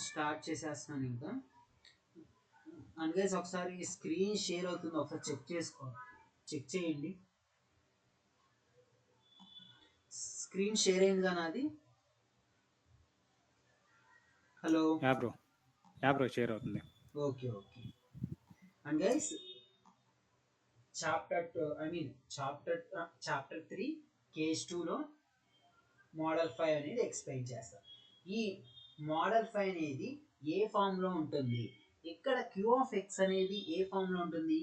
Start చేసేస్తున్నాను ఇంకా. And guys ఒకసారి స్క్రీన్ షేర్ అవుతుంది, ఒకసారి చెక్ చేయండి. స్క్రీన్ షేర్ అయింది కానీ అది. హలో. యా బ్రో షేర్ అవుతుంది. Okay. And guys chapter 3 case 2లో మోడల్ 5 అనేది ఎక్స్ప్లెయిన్ చేస్తాం. ఈ మోడల్ 5 అనేది ఏ ఫామ్లో ఉంటుంది? ఇక్కడ క్యూ ఆఫ్ ఎక్స్ అనేది ఏ ఫామ్లో ఉంటుంది?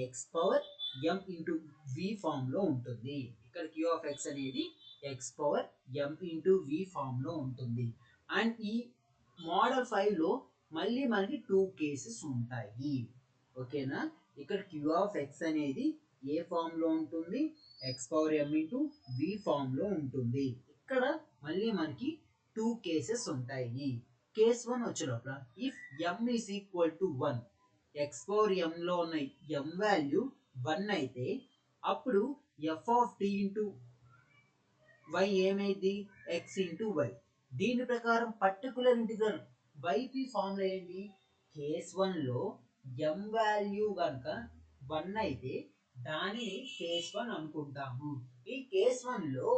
ఎక్స్ పవర్ ఎం ఇంటూ వి ఫామ్లో ఉంటుంది. ఇక్కడ క్యూ ఆఫ్ ఎక్స్ అనేది ఎక్స్ పవర్ ఎం ఇంటూ వి ఫామ్లో ఉంటుంది. అండ్ ఈ మోడల్ 5లో మళ్ళీ మనకి 2 కేసెస్ ఉంటాయి. ఓకేనా? ఇక్కడ క్యూ ఆఫ్ ఎక్స్ అనేది ఏ ఫామ్లో ఉంటుంది? ఎక్స్ పవర్ ఎం ఇంటూ వి ఫామ్లో ఉంటుంది. ఇక్కడ మళ్ళీ మనకి 2 కేసెస్ ఉంటాయి. కేస్ 1 వచ్చే లోపల if m is equal to 1, x power ఎంలో ఉన్న ఎం వాల్యూ 1 అయితే అప్పుడు f of t into y ఏమైంది? X into y. దీని ప్రకారం పర్టికులర్ ఇంటిగ్రల్ వైపీ ఫార్ములా ఏంటి? కేస్ 1లో ఎం వాల్యూ కనుక 1 అయితే దానిని కేస్ 1 అనుకుంటాము. ఈ కేస్ 1లో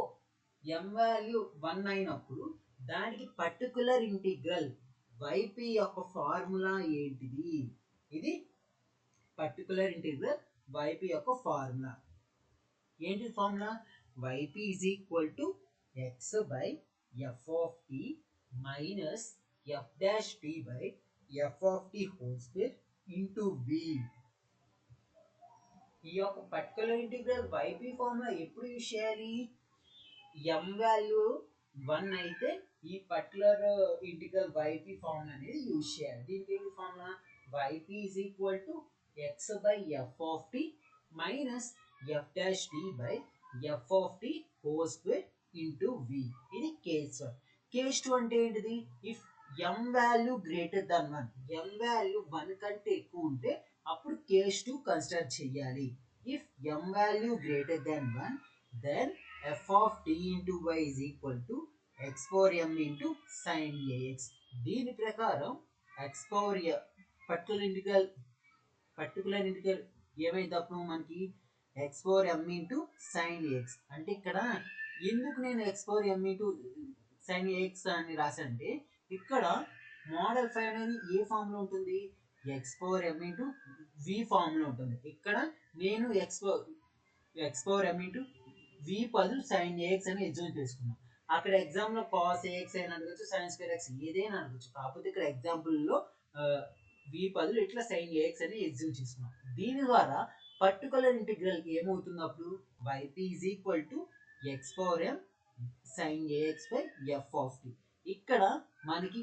ఎం వాల్యూ 1 అయినప్పుడు దానికి పర్టికులర్ ఇంటిగ్రల్ వైపీ యొక్క ఫార్ములా ఏంటిది? ఇది పర్టికులర్ ఇంటిగ్రల్ వైపీ యొక్క ఫార్ములా ఏంటి? Formula y p is equal to x by F of t minus f dash t by F of t whole square into v. ఈ యొక్క particular integral y p formula ఎప్పుడు use చేయాలి? M value 1 అయితే ఈ particular integral y p formula అనేది use చేయాలి. దీనికి ఏంటి formula? Y p is equal to x by F of t minus f dash t by F of t whole square into v. ఇది case 1. Case 2 అంటే ఏంటిది? If m value greater than 1, m value 1 కంటే ఎక్కువ ఉంటే అప్పుడు case 2 consider చేయాలి. If m value greater than 1 then f of t into y is equal to x power m into sin ax. దీని ప్రకారం x power particular integral ఏమైంది అప్పుడు మనకి? x power m into sin ax. అంటే ఇక్కడ ఎందుకు నేను x power m into sin ax అని రాశానంటే ఇక్కడ మోడల్ 5 అనేది ఏ ఫామ్ లో ఉంటుంది? x power m into v form లో ఉంటుంది. ఇక్కడ నేను x power m into v బదులు sin ax అని ఎగ్జామ్ చేసుకున్నాం. అక్కడ ఎగ్జామ్ లో cos ax అని అడగచ్చు, sin square x ఏదైనా అడగచ్చు. కాకపోతే ఇక్కడ ఎగ్జాంపుల్ లో v బదులు ఇట్లా sin ax అని ఎగ్జామ్ చేసుకున్నాం. దీని ద్వారా పర్టికులర్ ఇంటిగ్రల్ ఏమవుతుంది అప్పుడు? yp is equal to x power m sin ax by f of t. ఇక్కడ మనకి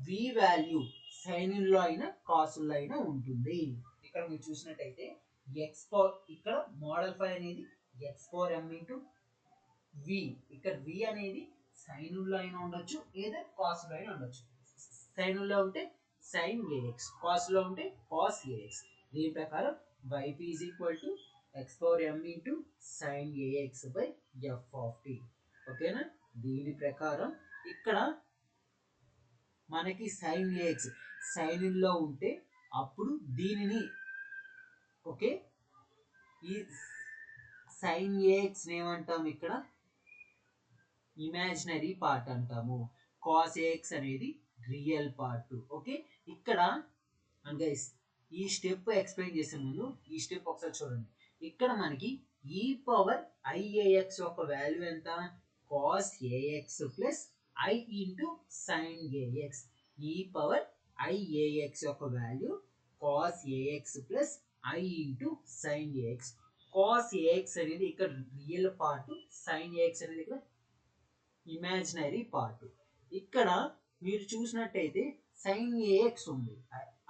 v వాల్యూ సైన్ లో అయినా కాసుల్లో అయినా ఉంటుంది. ఇక్కడ మీరు చూసినట్టయితే ఎక్స్ పవర్ ఇక్కడ మోడల్ 5 అనేది ఎక్స్ పవర్ ఎం ఇంటూ వి. ఇక్కడ వి అనేది సైనుల్లో అయినా ఉండొచ్చు లేదా కాసులో అయినా ఉండొచ్చు. సైనుల్లో ఉంటే సైన్ ఏఎక్స్, కాసులో ఉంటే కాస్ ఏఎక్స్. దీని ప్రకారం YP is equal to X power M into sine AX by F of T. ఓకేనా? దీని ప్రకారం ఇక్కడ మనకి సైన్ ఏఎక్స్ సైనుల్లో ఉంటే అప్పుడు దీనిని ఓకే ఈ సైన్ ఏఎక్స్ ఏమంటాము? ఇక్కడ ఇమాజినరీ పార్ట్ అంటాము. కాస్ ఏఎక్స్ అనేది రియల్ పార్ట్. ఓకే, ఇక్కడ గైస్ ఈ స్టెప్ ఎక్స్ప్లెయిన్ చేసే ముందు ఈ స్టెప్ ఒకసారి చూడండి. ఇక్కడ మనకి ఈ పవర్ ఐఏఎక్స్ యొక్క వాల్యూ ఎంత? Cos AX plus I into sine AX. ఈ పవర్ ఐఏఎక్స్ యొక్క value cos AX plus I into sine AX. Cos AX అనేది ఇక్కడ రియల్ పార్ట్, సైన్ ఏఎక్స్ అనేది ఇక్కడ ఇమాజినరీ పార్ట్. ఇక్కడ మీరు చూసినట్టయితే సైన్ ఏఎక్స్ ఉంది.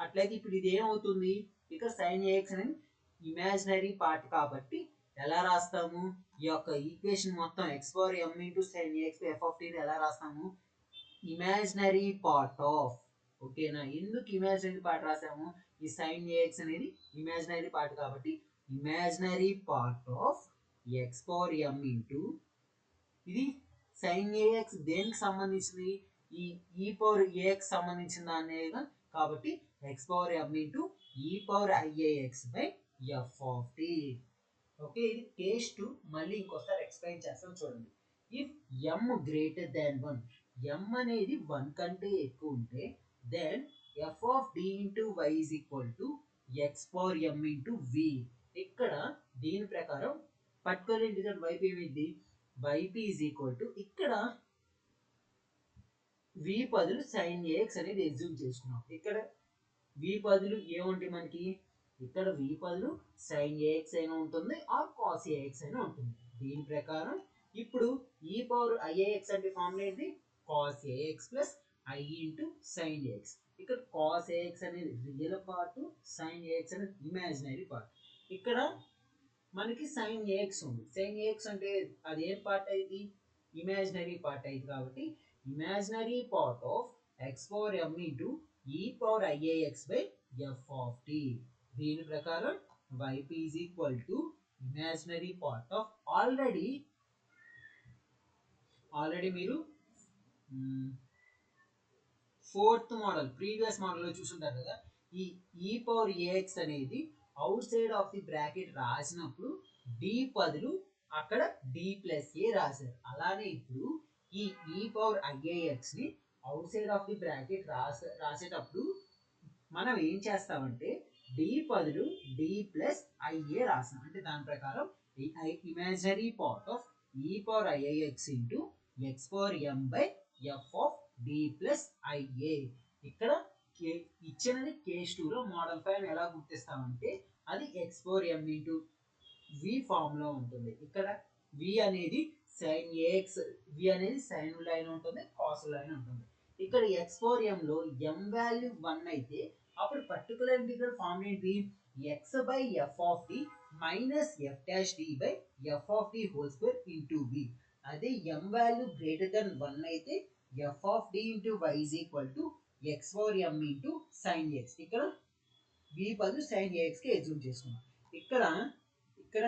అట్లయితే ఇప్పుడు ఇది ఏమవుతుంది? ఇక్కడ సైన్ ఏఎక్స్ అనేది ఇమాజినరీ పార్ట్ కాబట్టి ఎలా రాస్తాము? ఈ యొక్క ఈక్వేషన్ మొత్తం x power M into sine a x f of t ఎలా రాస్తాము? Imaginary part of. ఓకేనా? ఎందుకు ఇమాజినరీ పార్ట్ రాసాము? ఈ సైన్ ఏఎక్స్ అనేది ఇమాజినరీ పార్ట్ కాబట్టి imaginary part of x power M into ఇది సైన్ ఏఎక్స్ దేనికి సంబంధించింది? ఈ ఈ పవర్ ఏఎక్స్ సంబంధించిన దాన్ని కాబట్టి x power M into e power i a x by F of t. Okay, ఇది కేస్ 2. మళ్ళీ ఇంకోసారి ఎక్స్ప్లెయిన్ చేస్తాం చూడండి. ఇఫ్ ఎం గ్రేటర్ దాన్ 1, ఎం అనేది 1 కంటే ఎక్కువ ఉంటే then f of d into y is equal to X power M into v. ఇక్కడ దీని ప్రకారం పర్టికులర్ ఇంటిగ్రల్ వైపు ఏమైంది, వైపీ ఈజ్ ఈక్వల్ టు ఇక్కడ వి బదులు సైన్ ఏఎక్స్ అనేది ఎగ్జ్యూమ్ చేసుకున్నాం. ఇక్కడ వి బదులు ఏముంటుంది మనకి, ఇక్కడ వి బదులు సైన్ ఏఎక్స్ అయినా ఉంటుంది ఆర్ కాస్ ఏఎక్స్ అయినా ఉంటుంది. దీని ప్రకారం ఇప్పుడు ఈ పవర్ ఐఏఎక్స్ అంటే ఫార్ములా ఏంటి, cos AX plus I into sine a x. ఇక్కడ కాస్ ఏఎక్స్ అనేది రియల్ పార్ట్, సైన్ ఏఎక్స్ అనేది ఇమాజినరీ పార్ట్. ఇక్కడ మనకి సైన్ ఏఎక్స్ ఉంది. సైన్ ఏఎక్స్ అంటే అది ఏం పార్ట్ అయింది, ఇమాజినరీ పార్ట్ అయింది. కాబట్టి imaginary part of x power M into e power i a x by F of t. దీని ప్రకారం YP is equal to imaginary part of already మీరు ఫోర్త్ మోడల్ ప్రీవియస్ మోడల్లో చూసుంటారు కదా, ఈ ఈ పవర్ ఏఎక్స్ అనేది outside of the bracket రాసినప్పుడు D బదులు అక్కడ డి ప్లస్ ఏ రాశారు. అలానే ఇప్పుడు ఈ ఈ పవర్ ఐఏఎక్స్ ని outside of the bracket రాసేటప్పుడు మనం ఏం చేస్తామంటే డి బదులు డి ప్లస్ ఐఏ రాసాం. అంటే దాని ప్రకారం imaginary part of e power i a x into x power m by F of d plus i a. ఇక్కడ ఇచ్చినది కేస్ 2లో మోడల్ 5 ఎలా గుర్తిస్తామంటే అది ఎక్స్ పవర్ ఎం ఇంటూ వి ఫామ్ లో ఉంటుంది. ఇక్కడ వి అనేది సైన్ ఏఎక్స్, వి అనేది సైన్ లైన్ ఉంటుంది, కాస్ లైన్ ఉంటుంది. ఇక్కడ ఎక్స్ పవర్ ఎం లో ఎం వాల్యూ 1 అయితే అప్పుడు పర్టికులర్ ఇంటిగ్రల్ ఫామ్ ఏంటి, x by F of d minus f dash d by F of d whole square into v. అదే ఎం వాల్యూ గ్రేటర్ దెన్ 1 అయితే f of d into y is equal to X power M into sine x. ఇక్కడ v బదులు sign AX కి ఎగ్జూమ్ చేసుకున్నాం. ఇక్కడ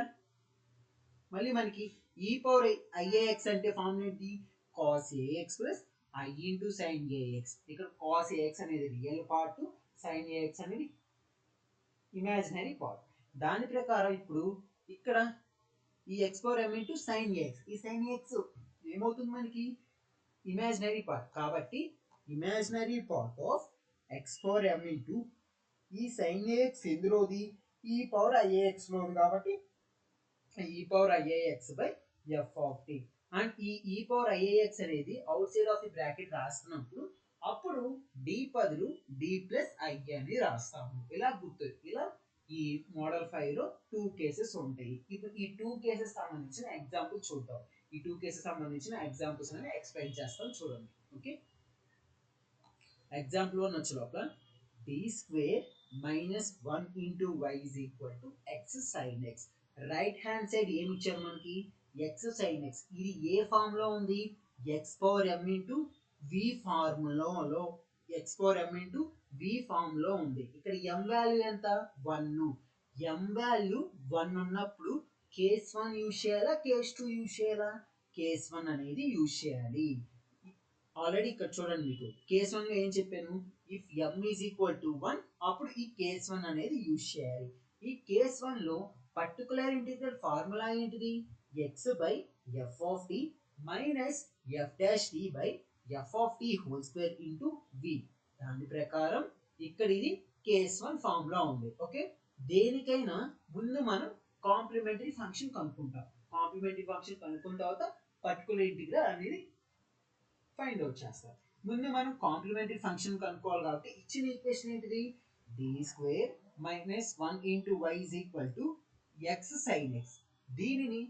మళ్ళీ మనకి ఈ పవర్ ఐఏఎక్స్ అంటే ఫార్మ్ ఏంటి, cos AX plus I into sine a x. ఇక్కడ కాస్ ఏఎక్స్ అనేది రియల్ పార్ట్, సైన్ ఏఎక్స్ అనేది ఇమాజినరీ పార్ట్. దాని ప్రకారం ఇప్పుడు ఇక్కడ ఈ ఎక్స్ పవర్ ఎం ఇంటూ సైన్ ఏఎక్స్, ఈ సైన్ ఏఎక్స్ ఏమవుతుంది మనకి ఇమాజినరీ పార్ట్. కాబట్టి imaginary part of x power M into ఈ సైన్ ఏఎక్స్ ఎందులోది, ఈ పవర్ ఐఏఎక్స్ లో ఉంది. కాబట్టి e power i a x by F of tea. And e power i a x అనేది outside of the bracket రాస్తున్నప్పుడు అప్పుడు డి బదులు డి ప్లస్ ఐ అని రాస్తాము. ఇలా ఈ మోడల్ 5 లో 2 కేసెస్ ఉంటాయి. ఇప్పుడు ఈ 2 కేసెస్ సంబంధించిన ఎగ్జాంపుల్ చూద్దాం. ఈ 2 కేసెస్ సంబంధించిన ఎగ్జాంపుల్స్ అని ఎక్స్ప్లెయిన్ చేస్తాం చూడండి. ఓకే, ఎగ్జాంపుల్ 1 వచ్చే లోపల d square minus 1 into y is equal to x sine x. Right hand side ఏమి ఇచ్చారు మనకి, ఎక్స్ సైన్ ఎక్స్. ఇది ఏ ఫామ్ లో ఉంది, ఎక్స్ పవర్ ఎం ఇంటూ వి ఫార్ములాలో ఎక్స్ పవర్ ఎం ఇంటూ వి ఫామ్ లో ఉంది. ఇక్కడ ఎం వాల్యూ ఎంత, 1. ఎం వాల్యూ 1 ఉన్నప్పుడు కేస్ 1 యూజ్ చేయాలా, కేస్ 2 యూజ్ చేయాలా, కేస్ 1 అనేది యూజ్ చేయాలి. ఆల్రెడీ ఇక్కడ చూడండి, మీకు కేస్ 1 లో ఏం చెప్పాను, if m is equal to 1 అప్పుడు ఈ కేస్ 1 అనేది యూజ్ చేయాలి. ఈ కేస్ 1 లో పర్టికులర్ ఇంటిగ్రల్ ఫార్ములా ఏంటిది, x by F of d minus f dash d by F of d whole square into v. దాని ప్రకారం ఇక్కడ ఇది కేస్ 1 ఫార్ములా ఉంది. ఓకే, దేనికైనా ముందు మనం కాంప్లిమెంటరీ ఫంక్షన్ కనుక్కుంటాం. కాంప్లిమెంటరీ ఫంక్షన్ కనుక్కున్న తర్వాత పర్టికులర్ ఇంటిగ్రల్ అనేది ఫైండ్ అవుట్ చేస్తారు. ముందు మనం కాంప్లిమెంటరీ ఫంక్షన్ కనుక్కోవాలి. కాబట్టి ఇచ్చిన ఈక్వేషన్ ఏంటిది, d square minus 1 into y is equal to x sine x. దీనిని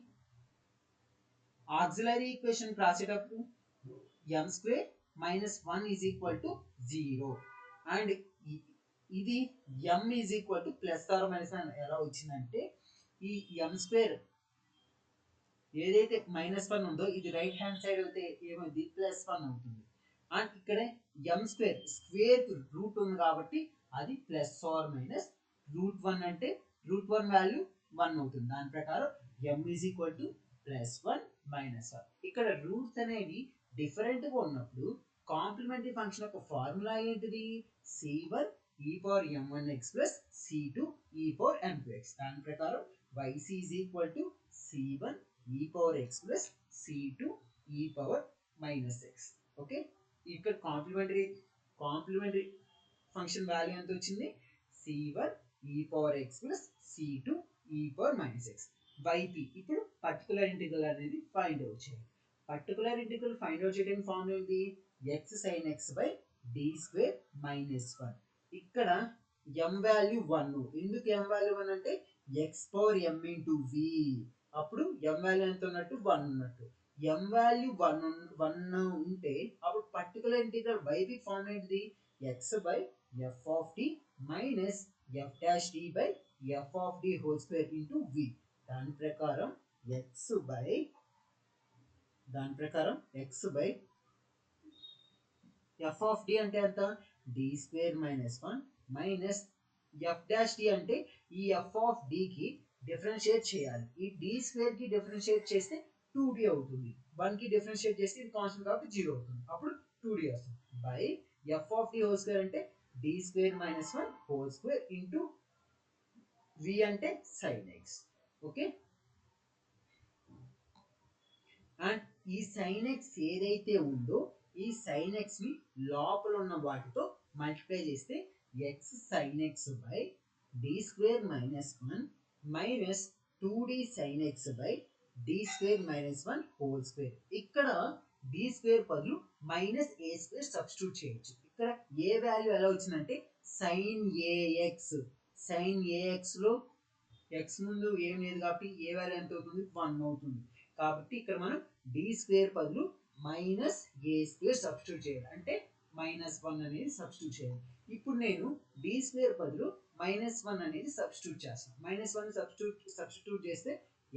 ఆక్సిలరీ ఈక్వేషన్ రాసేటప్పుడు m square minus 1 is equal to 0. And ఇది m is equal to plus or minus ఎలా వచ్చిందంటే ఈ ఎం స్క్వేర్ ఏదైతే -1 ఉందో ఇది రైట్ హ్యాండ్ సైడ్ అయితే ఏమైంది, +1 అవుతుంది. అండ్ ఇక్కడ ఎం స్క్వేర్ రూట్ ఉంది కాబట్టి అది ప్లస్ ఆర్ మైనస్ √1 అంటే √1 వాల్యూ 1 అవుతుంది. దాని ప్రకారం ఎం ఈజ్ ఈక్వల్ టు +1 - 1. ఇక్కడ రూట్స్ అనేవి డిఫరెంట్ గా ఉన్నప్పుడు కాంప్లిమెంటరీ ఫంక్షన్ యొక్క ఫార్ములా ఏంటిది? c1 e power m1x plus c2 e power m2x. దాని ప్రకారం yc is equal to c1 e power x plus c2 e power minus x. Okay, ఇక్కడ complementary function value ఎంత వచ్చింది? c1 e power x plus c2 e power minus x. yp ఇప్పుడు particular integral అనేది find out చేయాలి. Particular integral find out చేయడానికి formula ఏంటి? x sin x by d square minus 1. ఇక్కడ m value 1. ఎందుకు m value 1 అంటే x power m into v. అప్పుడు m value ఎంత ఉన్నట్టు? 1 ఉన్నట్టు. m వాల్యూ 1 ఉంటే అప్పుడు పర్టికులర్ ఇంటిగ్రల్ yp ఫార్మ్ ఏంటిది? x by f of t minus f dash t by f of t whole square into v. దాని ప్రకారం x by f of t అంటే ఎంత? d square minus 1 minus f dash t అంటే ఈ f of d కి differentiate చేయాలి. ఈ d square కి డిఫరెన్షియేట్ చేస్తే 2d అవుతుంది. 1 కి డిఫరెన్షియేట్ చేస్తే ఇది కాన్స్టెంట్ కాబట్టి 0 అవుతుంది. అప్పుడు 2d వస్తుంది. By f of t whole square అంటే d square minus 1 whole square into v అంటే sin x. ఓకే, అండ్ ఈ sin x ఏదైతే ఉందో ఈ sin x ని లోపల ఉన్న వాటితో మల్టిప్లై చేస్తే x sin x by d square minus 1 minus 2d sin x by d square minus 1 whole square. ఇక్కడ d స్క్వేర్ బదులు మైనస్ a స్క్వేర్ సబ్స్టిట్యూట్ చేయొచ్చు. ఇక్కడ ఏ వాల్యూ ఎలా వచ్చిందంటే sin ax లో x ముందు ఏం లేదు కాబట్టి ఏ వాల్యూ ఎంత అవుతుంది? 1 అవుతుంది. కాబట్టి ఇక్కడ మనం d స్క్వేర్ బదులు మైనస్ a స్క్వేర్ సబ్స్టిట్యూట్ చేయాలి. అంటే మైనస్ 1 అనేది సబ్స్టిట్యూట్ చేయాలి. ఇప్పుడు నేను d స్క్వేర్ బదులు మైనస్ 1 అనేది సబ్స్టిట్యూట్ చేస్తాను. మైనస్ 1 సబ్స్టిట్యూట్ చేస్తే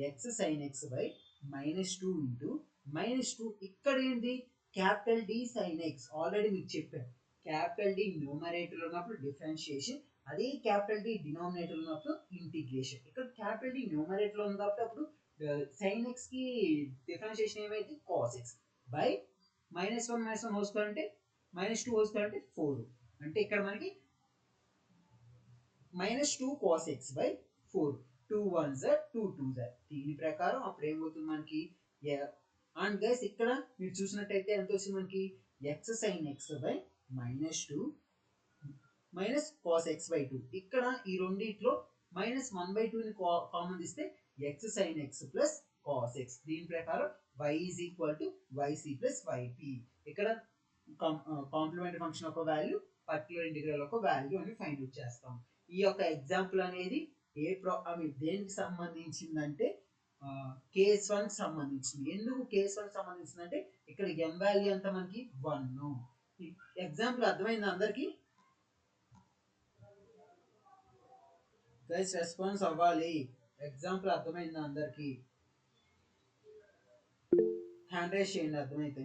x sin x by minus 2 into minus 2. ఇక్కడ ఏంటి? Capital D sin x. Already మీకు చెప్పాను, క్యాపిటల్ D న్యూమరేటర్ ఉన్నప్పుడు డిఫరెన్షియేషన్, అదే క్యాపిటల్ D డినామినేటర్ ఉన్నప్పుడు ఇంటిగ్రేషన్. ఇక్కడ క్యాపిటల్ D న్యూమరేటర్ ఉంది కాబట్టి అప్పుడు sin x కి డిఫరెన్షియేషన్ ఏమైంది? cos x by minus 1 whole square అంటే మైనస్ 2 హోల్ స్క్వేర్ అంటే 4. అంటే ఇక్కడ మనకి minus 2 cos x by 4. 2 1s are 2 2s are. దీని ప్రకారం అప్పుడు ఏమవుతుంది మనకి? అండ్ గైస్ ఇక్కడ మీరు చూసినట్టయితే ఎంత వచ్చింది మనకి? x sin x by minus 2 minus cos x by 2. ఇక్కడ ఈ రెండిట్లో మైనస్ 1/2 ని కామన్ తీస్తే x sin x plus cos x. దీని ప్రకారం y is equal to yc plus yp. ఇక్కడ కాంప్లిమెంటరీ ఫంక్షన్ యొక్క వాల్యూ, పర్టికులర్ ఇంటిగ్రల్ యొక్క వాల్యూ అని ఫైండ్ అవుట్ చేస్తాం. ఈ యొక్క ఎగ్జాంపుల్ అనేది దేనికి సంబంధించిందంటే కేస్ 1 సంబంధించింది. ఎందుకు కేస్ 1 సంబంధించిందంటే ఇక్కడ m వాల్యూ ఎంత మనకి? 1. ఎగ్జాంపుల్ అర్థమైంది అందరికి? గైస్ రెస్పాన్స్ అవ్వాలి. ఎగ్జాంపుల్ అర్థమైంది అందరికి? హ్యాండ్ రైజ్ చేయండి అర్థమైతే.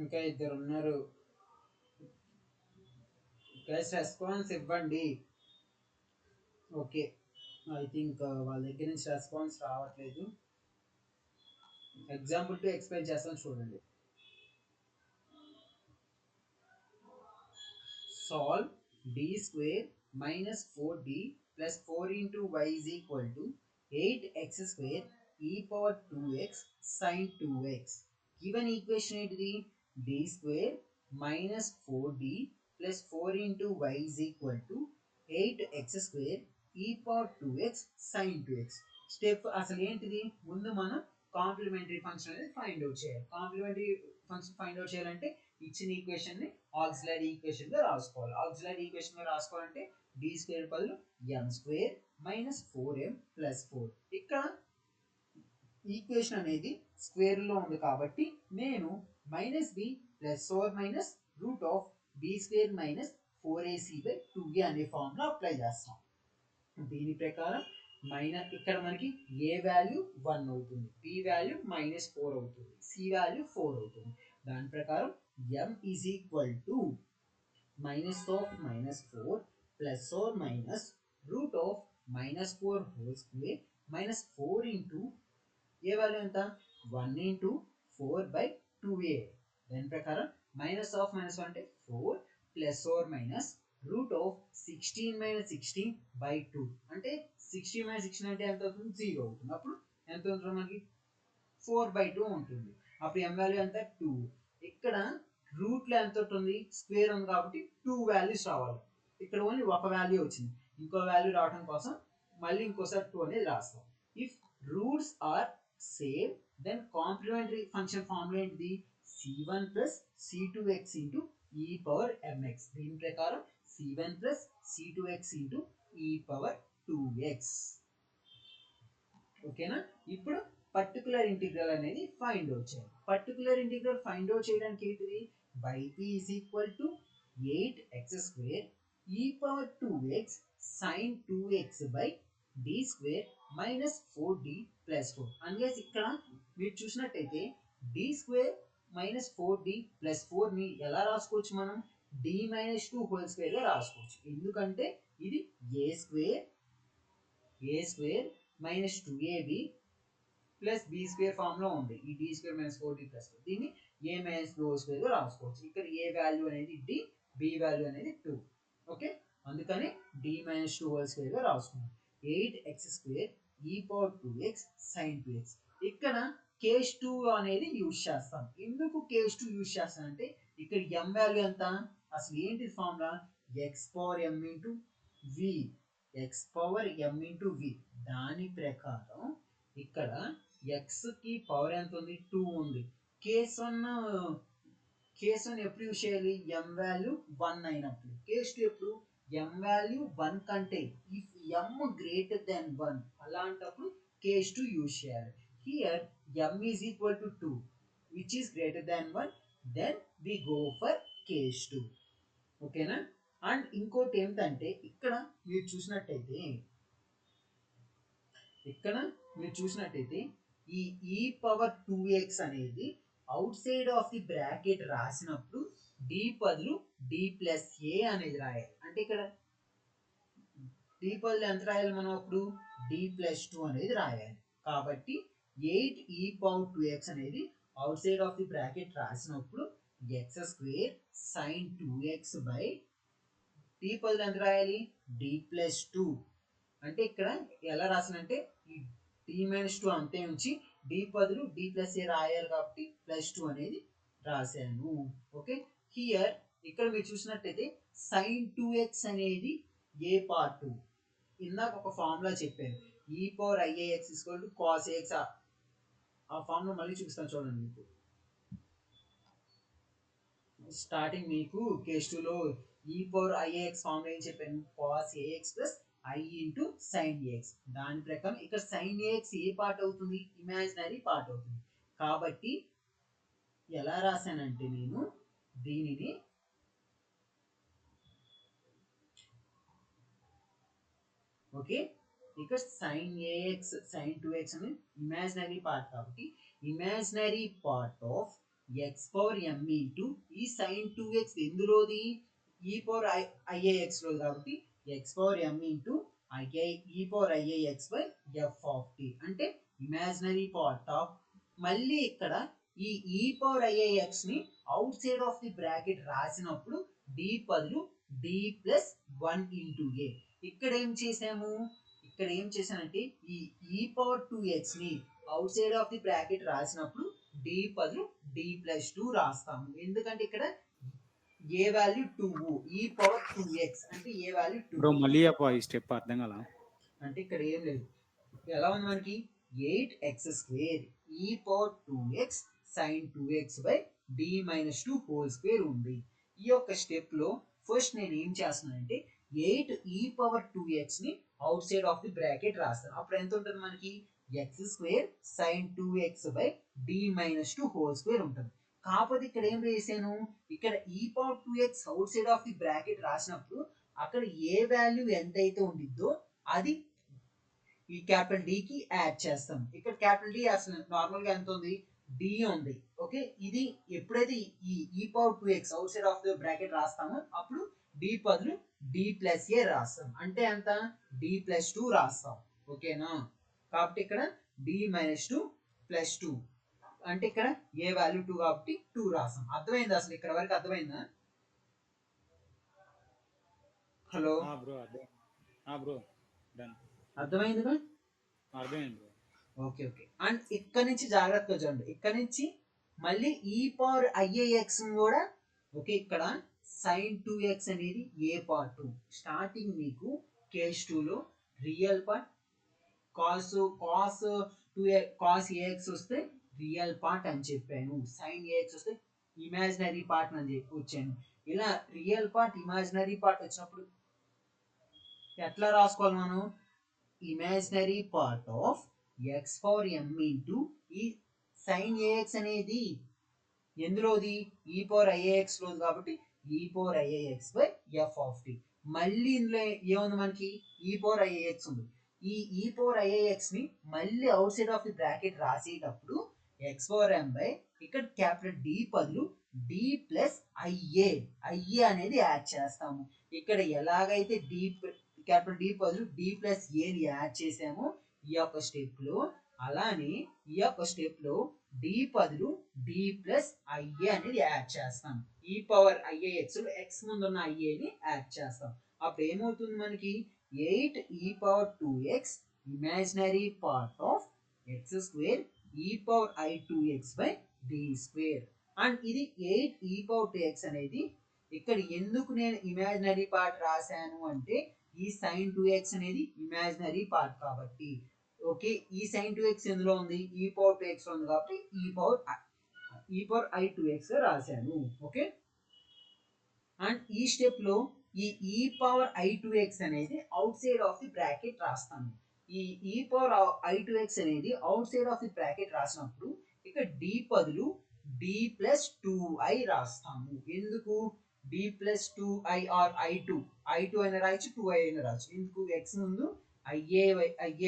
ఇంకా ఇద్దరు ఉన్నారు. గైస్ రెస్పాన్స్ ఇవ్వండి. ఓకే, ఐ థింక్ వాళ్ళ దగ్గర నుంచి రెస్పాన్స్ రావట్లేదు. ఎగ్జాంపుల్ 2 ఎక్స్ప్లెయిన్ చేస్తాను చూడండి. Solve d square minus 4d plus 4 into y is equal to 8x square e power 2x sin 2x. Given equation ఏంటిది? d square minus 4d plus 4 into y is equal to 8x square e power 2x sin 2x. Step అసలు ఏంటిది? ముందు మనం complementary function అనేది find out చేయాలి. Complementary function find out చేయాలంటే ఇచ్చిన equation ని ఆక్సిలరీ ఈక్వేషన్ గా రాసుకోవాలి. ఆక్సిలరీ ఈక్వేషన్ గా రాసుకోవాలంటే d స్క్వేర్ బదులు m square minus 4m plus 4. ఇక్కడ ఈక్వేషన్ అనేది స్క్వేర్ లో ఉంది కాబట్టి నేను minus b plus 4 minus root of b square minus 4ac by 2a అనే ఫార్ములా అప్లై చేస్తాం. దీని ప్రకారం ఇక్కడ మనకి a వాల్యూ 1 అవుతుంది, b వాల్యూ మైనస్ 4 అవుతుంది, c వాల్యూ 4 అవుతుంది. దాని ప్రకారం m is equal to minus of minus 4 plus or minus root of -4 whole square -4 into a value ఎంత 1 ఇంటూ 4/2a. దాని ప్రకారం మైనస్ ఆఫ్ మైనస్ అంటే 4 plus or minus root of 16 - 16/2 అంటే 16 - 16 అంటే ఎంత అవుతుంది 0 అవుతుంది. అప్పుడు ఎంత ఉంటుంది మనకి 4/2 ఉంటుంది. అప్పుడు m వాల్యూ ఎంత 2. ఇక్కడ రూట్లో ఎంత ఉంటుంది స్క్వేర్ ఉంది కాబట్టి 2 వాల్యూస్ రావాలి. ఇక్కడ ఓన్లీ ఒక వాల్యూ వచ్చింది. ఇంకో వాల్యూ రావడం కోసం మళ్ళీ ఇంకోసారి 2 అనేది రాస్తాం. If roots are same then complementary function formula ఏంటిది c1 + c2x into e power mx. దీని ప్రకారం c1 + c2x into e power 2x. ఓకేనా. ఇప్పుడు పర్టికులర్ ఇంటిగ్రల్ అనేది ఫైండ్ అవుట్ చేయాలి. పర్టికులర్ ఇంటిగ్రల్ ఫైండ్ అవుట్ చేయడానికి ఏంటిది yp = 8x² e power 2x sin 2x/d² -4d + 4. అందుకే ఇక్కడ మీరు చూసినట్టయితే d² -4d + 4 ని ఎలా రాసుకోవచ్చు మనం d - 2 హోల్ స్క్వేర్ గా రాసుకోవచ్చు. ఎందుకంటే ఇది a² -2ab plus b² form లో ఉంది. ఈ d² - 4d + 4 దీన్ని a - 2 హోల్ స్క్వేర్ గా రాసుకోవచ్చు. ఇక్కడ a వాల్యూ అనేది d, b వాల్యూ అనేది 2. ఓకే, అందుకని d - 2 హోల్ స్క్వేర్ గా రాసుకున్నాం. 8x² e power 2x sin 2x. ఇక్కడ కేస్ 2 అనేది యూజ్ చేస్తాం. ఎందుకు కేస్ 2 యూజ్ చేస్తానంటే ఇక్కడ m వాల్యూ ఎంత అసలు ఏంటి formula x power m into v. x power m into v. దాని ప్రకారం ఇక్కడ x కి పవర్ ఎంత ఉంది 2 ఉంది. కేస్ 1 ఎప్పుడు యూజ్ చేయాలి m వాల్యూ 1 అయినప్పుడు. కేస్ 2 ఎప్పుడు m వాల్యూ 1 కంటే ఇఫ్ m గ్రేటర్ దెన్ 1 అలాంటప్పుడు కేస్ 2 యూజ్ చేయాలి. Here m is equal to 2 which is greater than 1, then we go for case 2. ఓకేనా. అండ్ ఇంకోటి ఏంటంటే ఇక్కడ మీరు చూసినట్టయితే ఈ e పవర్ 2x అనేది outside of the bracket రాసినప్పుడు d బదులు d ప్లస్ a అనేది రాయాలి. అంటే ఇక్కడ d బదులు ఎంత రాయాలి మనం అప్పుడు d ప్లస్ 2 అనేది రాయాలి. కాబట్టి 8 e పవర్ 2x అనేది outside of the bracket రాసినప్పుడు x² sin 2x by d బదులు ఎంత రాయాలి d ప్లస్ 2. అంటే ఇక్కడ ఎలా రాసానంటే ఈ d - 2 అంతే ఉంచి d బదులు d ప్లస్ a రాయాలి కాబట్టి ప్లస్ 2 అనేది రాశాను. ఓకే, హియర్ ఇక్కడ మీరు చూసినట్టయితే sin 2x అనేది ఏ పార్ట్. ఇందాక ఒక ఫార్ములా చెప్పాను e power iax = cos ax. ఆ ఫార్ములా మళ్ళీ చూపిస్తాను చూడండి. మీకు స్టార్టింగ్ మీకు కేస్ 2 లో e పవర్ iax ఫార్ములా ఏం చెప్పాను cos ax + i into sin ax. దాని ప్రకారం ఇక్కడ sin ax ఏ పార్ట్ అవుతుంది ఇమాజినరీ పార్ట్ అవుతుంది. కాబట్టి ఎలా రాశానంటే నేను దీనిని ఓకే ఇక్కడ sin ax sin 2x అని ఇమాజినరీ పార్ట్ కాబట్టి imaginary part of x power m into ఈ sin 2x ఎందులోది e power iax లో కాబట్టి x power m into e power iax by f of t. అంటే ఇమాజినరీ పార్ట్ ఆఫ్ మళ్ళీ ఇక్కడ ఈ e power iax ని outside of the bracket రాసినప్పుడు d బదులు d ప్లస్ 1 ఇంటూ a. ఇక్కడ ఏం చేశానంటే ఈ e పవర్ 2x ని outside of the bracket రాసినప్పుడు d బదులు d ప్లస్ 2 రాస్తాము. ఎందుకంటే ఇక్కడ ఏ వాల్యూ 2 e పవర్ 2x అంటే ఏ వాల్యూ 2. బ్రో మళ్ళీ ఈ స్టెప్ అర్థం కాల. అంటే ఇక్కడ ఏం లేదు, ఎలా ఉంది మనకి 8x² e power 2x sin 2x by d - 2 whole square ఉంది. ఈ యొక్క స్టెప్ లో ఫస్ట్ నేను ఏం చేస్తున్నానంటే 8 e పవర్ 2x ని outside of the bracket రాస్తాను. అప్పుడు ఎంత ఉంటుంది మనకి x² sin 2x by d - 2 whole square ఉంటుంది. కాకపోతే ఇక్కడ ఏం వేసాను ఇక్కడ e power 2x out side of the bracket రాసినప్పుడు అక్కడ ఏ వాల్యూ ఎంతైతే ఉండిద్దో అది ఈ క్యాపిటల్ D కి యాడ్ చేస్తాం. ఇక్కడ క్యాపిటల్ D అసలు నార్మల్ గా ఎంత ఉంది D ఉంది. ఓకే, ఇది ఎప్పుడైతే ఈ e power 2x out side of the bracket రాస్తామో అప్పుడు d బదులు డి ప్లస్ ఏ రాస్తాం. అంటే ఎంత డి ప్లస్ 2 రాస్తాం. ఓకేనా? కాబట్టి ఇక్కడ డి మైనస్ 2 ప్లస్ 2 అంటే ఇక్కడ ఏ వాల్యూ 2 కాబట్టి 2 రాస్తాం. అర్థమైందా? అసలు ఇక్కడ వరకు అర్థమైందా? హలో బ్రో బ్రో డన్ అర్థమైందిగా? అర్థమైంది బ్రో. Okay okay. అండ్ ఇక్కడ నుంచి జాగ్రత్తగా చూడండి. ఇక్కడ నుంచి మళ్ళీ ఈ పవర్ ఐఏఎక్స్ కూడా ఓకే. ఇక్కడ sin 2x అనేది ఏ పార్ట్ స్టార్టింగ్ మీకు కేస్ 2లో రియల్ పార్ట్ కాస్ 2 వస్తే రియల్ పార్ట్ అని చెప్పాను. sin ax వస్తే ఇమాజినరీ పార్ట్ అని చెప్పి వచ్చాను. ఇలా రియల్ పార్ట్ ఇమాజినరీ పార్ట్ వచ్చినప్పుడు ఎట్లా రాసుకోవాలి మనం? Imaginary part of x power m into ఈ sin ax అనేది ఎందులోది ఈ పవర్ ఐఏఎక్స్ లోది కాబట్టి e power i a x by F of t. మళ్ళీ ఇందులో ఏముంది మనకి ఈ పవర్ ఐఏఎక్స్ ఉంది. ఈ పవర్ ఐఏఎక్స్ ని మళ్ళీ out side of the bracket రాసేటప్పుడు ఎక్స్ పవర్ ఎం బై ఇక్కడ క్యాపిటల్ డి బదులు డి ప్లస్ ఐఏ అనేది యాడ్ చేస్తాము. ఇక్కడ ఎలాగైతే డి క్యాపిటల్ డి బదులు డి ప్లస్ ఏని యాడ్ చేసామో ఈ యొక్క స్టెప్ లో, అలానే ఈ యొక్క స్టెప్ లో డి బదులు డి ప్లస్ ఐఏ అనేది యాడ్ చేస్తాం. ఈ పవర్ ఐఏఎక్స్ లో ఎక్స్ ముందున్న ఐఏని యాడ్ చేస్తాం. అప్పుడు ఏమవుతుంది మనకి 8 e power 2x imaginary part of x square e power i2x by d square. And ఇది 8 e పవర్ 2x అనేది ఇక్కడ ఎందుకు నేను ఇమాజినరీ పార్ట్ రాశాను అంటే ఈ sin 2x అనేది ఇమాజినరీ పార్ట్ కాబట్టి. ఓకే, ఈ sin 2x ఎందులో ఉంది? ఈ పవర్ 2x లో ఉంది కాబట్టి ఈ పవర్ i2x రాశాను. ఓకే, అండ్ ఈ స్టెప్ లో ఈ పవర్ i2x అనేది outside of the bracket రాస్తాను. ఈ పవర్ i2x అనేది outside of the bracket రాసినప్పుడు ఇక్కడ d బదులు d ప్లస్ 2i రాస్తాము. ఎందుకు d plus 2i are i2 అయినా రాయచ్చు, 2i అయినా రాయచ్చు. ఎందుకు? x ముందు ఐఏ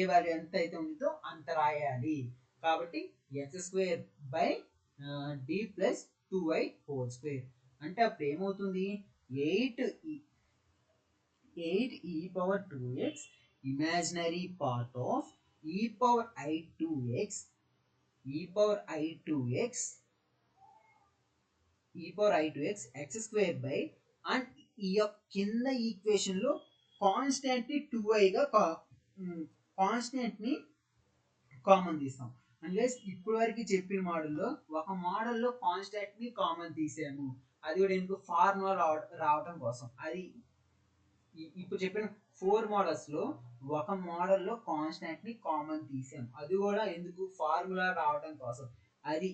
వాల్యూ ఎంత అయితే ఉందో అంత రాయాలి కాబట్టి x square by d plus 2i whole square. అంటే అప్పుడు ఏమవుతుంది? 8 e power 2x imaginary part of e power i2x x square by and ఈ కింద ఈక్వేషన్ లో కాన్స్టెంట్ ని 2i గా కాన్స్టెంట్ ని కామన్ తీస్తాం. అంటే ఇప్పటి వరకు చెప్పిన మోడల్లో ఒక మోడల్లో కాన్స్టెంట్ ని కామన్ తీసాము. అది కూడా ఎందుకు? ఫార్ములా రావటం కోసం. అది ఇప్పుడు చెప్పిన 4 మోడల్స్ లో ఒక మోడల్లో కాన్స్టెంట్ ని కామన్ తీసాం. అది కూడా ఎందుకు? ఫార్ములా రావటం కోసం. అది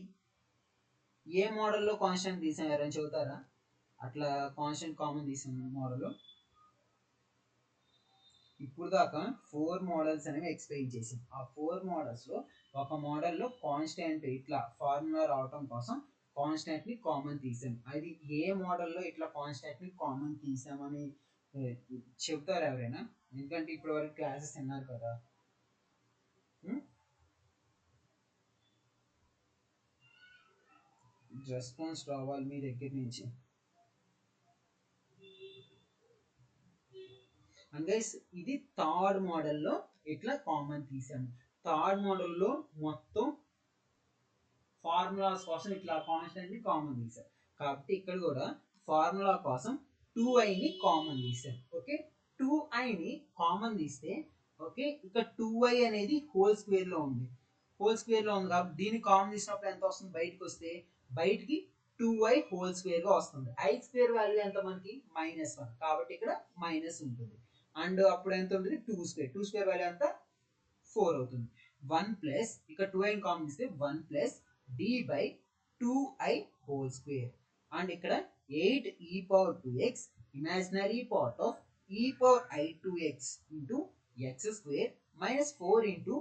ఏ మోడల్లో కాన్స్టెంట్ తీసాం? ఎవరైనా చెబుతారా? అట్లా కాన్స్టెంట్ కామన్ తీసాం మోడల్లో. ఇప్పుడు దాకా 4 మోడల్స్ అనేవి ఎక్స్ప్లెయిన్ చేసాం. ఆ 4 మోడల్స్ లో ఒక మోడల్లో కాన్స్టెంట్ ఇట్లా ఫార్ములా రావటం కోసం కాన్స్టెంట్ ని కామన్ తీసాం. అది ఏ మోడల్లో ఇట్లా కాన్స్టెంట్ ని కామన్ తీసామని చెప్తారు ఎవరైనా? ఎందుకంటే ఇప్పటి వరకు క్లాసెస్ విన్నారు కదా. రెస్పాన్స్ రావాలి మీ దగ్గర నుంచి. అండ్ గైస్ ఇది థర్డ్ మోడల్లో ఇట్లా కామన్ తీసాము. థర్డ్ మోడల్లో మొత్తం ఫార్ములాస్ కోసం ఇట్లా కాన్స్టెంట్ ని కామన్ తీసాం. కాబట్టి ఇక్కడ కూడా ఫార్ములా కోసం 2i ని కామన్ తీసాం. ఓకే, 2i ని కామన్ తీస్తే ఓకే ఇక్కడ 2i అనేది హోల్ స్క్వేర్ లో ఉంది కాబట్టి దీన్ని కామన్ తీసినప్పుడు ఎంత వస్తుంది? బయటకు వస్తే బయటికి 2i హోల్ స్క్వేర్ గా వస్తుంది. i స్క్వేర్ వాల్యూ ఎంత మనకి? -1 కాబట్టి ఇక్కడ మైనస్ ఉంటుంది. అండ్ అప్పుడు ఎంత ఉంటుంది? 2 స్క్వేర్ వాల్యూ ఎంత? 4 అవుతుంది. 1 ప్లస్ ఇక్కడ 2i కామన్ తీస్తే 1 plus d by 2i whole square. And ఇక్కడ 8 e power 2x imaginary part of e power i2x into x square minus 4 into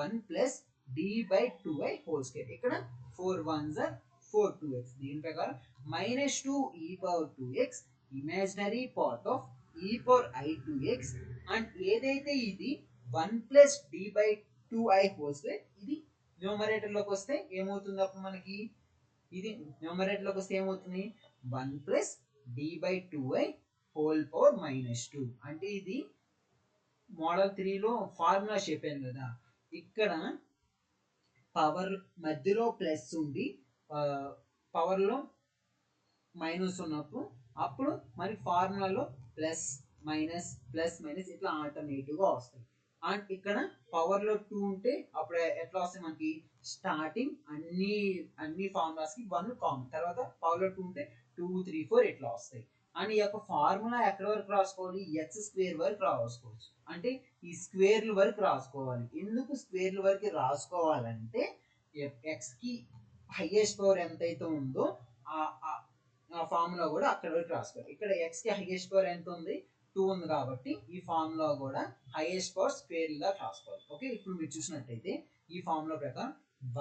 1 plus d by 2i whole square. ఇక్కడ 4 1s are 4 2x. దీని ప్రకారం minus 2 e power 2x imaginary part of e power i2x and ఏదైతే ఇది 1 plus d by 2i whole square ఇది numerator లోకి వస్తే ఏమవుతుంది? అప్పుడు మనకి ఇది న్యూమరేటర్ లోకి వస్తే ఏమవుతుంది? 1 plus d by 2i whole power -2. అంటే ఇది మోడల్ 3లో ఫార్ములా చెప్పాను కదా, ఇక్కడ పవర్ మధ్యలో ప్లస్ ఉండి పవర్లో మైనస్ ఉన్నప్పుడు అప్పుడు మరి ఫార్ములాలో ప్లస్ మైనస్ ఇట్లా ఆల్టర్నేటివ్గా వస్తాయి. అండ్ ఇక్కడ పవర్లో 2 ఉంటే అప్పుడు ఎట్లా వస్తాయి మనకి స్టార్టింగ్ అన్ని ఫార్ములాస్కి 1 కామన్, తర్వాత పవర్లో 2 ఉంటే 2 3 4 ఇట్లా వస్తాయి. అండ్ ఈ యొక్క ఫార్ములా ఎక్కడి వరకు రాసుకోవాలి, x² వరకు రాసుకోవచ్చు. అంటే ఈ స్క్వేర్ల వరకు రాసుకోవాలి. ఎందుకు స్క్వేర్ల వరకు రాసుకోవాలంటే ఎక్స్కి హైయెస్ట్ పవర్ ఎంతైతే ఉందో ఆ ఫార్ములా కూడా అక్కడ వరకు రాసుకోవాలి. ఇక్కడ ఎక్స్కి హైయెస్ట్ పవర్ ఎంత ఉంది, 2 ఉంది కాబట్టి ఈ ఫార్ములా కూడా హైయెస్ట్ పవర్ స్క్వేర్ గా రాసుకోవాలి. ఓకే, ఇప్పుడు మీరు చూసినట్టయితే ఈ ఫార్ములా ప్రకారం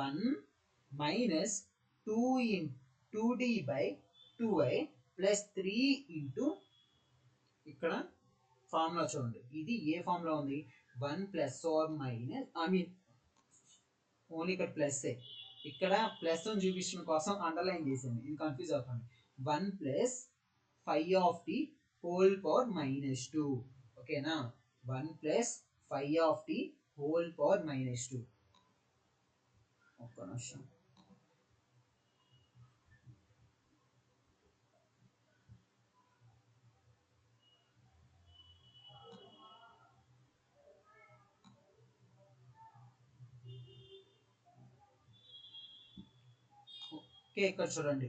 1 మైనస్ 2d/2i ప్లస్ 3 ఇంటూ, ఇక్కడ ఫార్ములా చూడండి, ఇది ఏ ఫార్ములా ఉంది, 1 ప్లస్ ఆర్ మైనస్ ఓన్లీ ఇక్కడ ప్లస్, ఇక్కడ ప్లస్ అని చూపించడం కోసం అండర్లైన్ చేసాను, ఇది కన్ఫ్యూజ్ అవుతుంది. 1 ప్లస్ 5 హోల్ పవర్ -2. ఓకేనా, 1 ప్లస్ 5 హోల్ పవర్ -2. ఒక్క నిమిషం. ఓకే, ఇక్కడ చూడండి,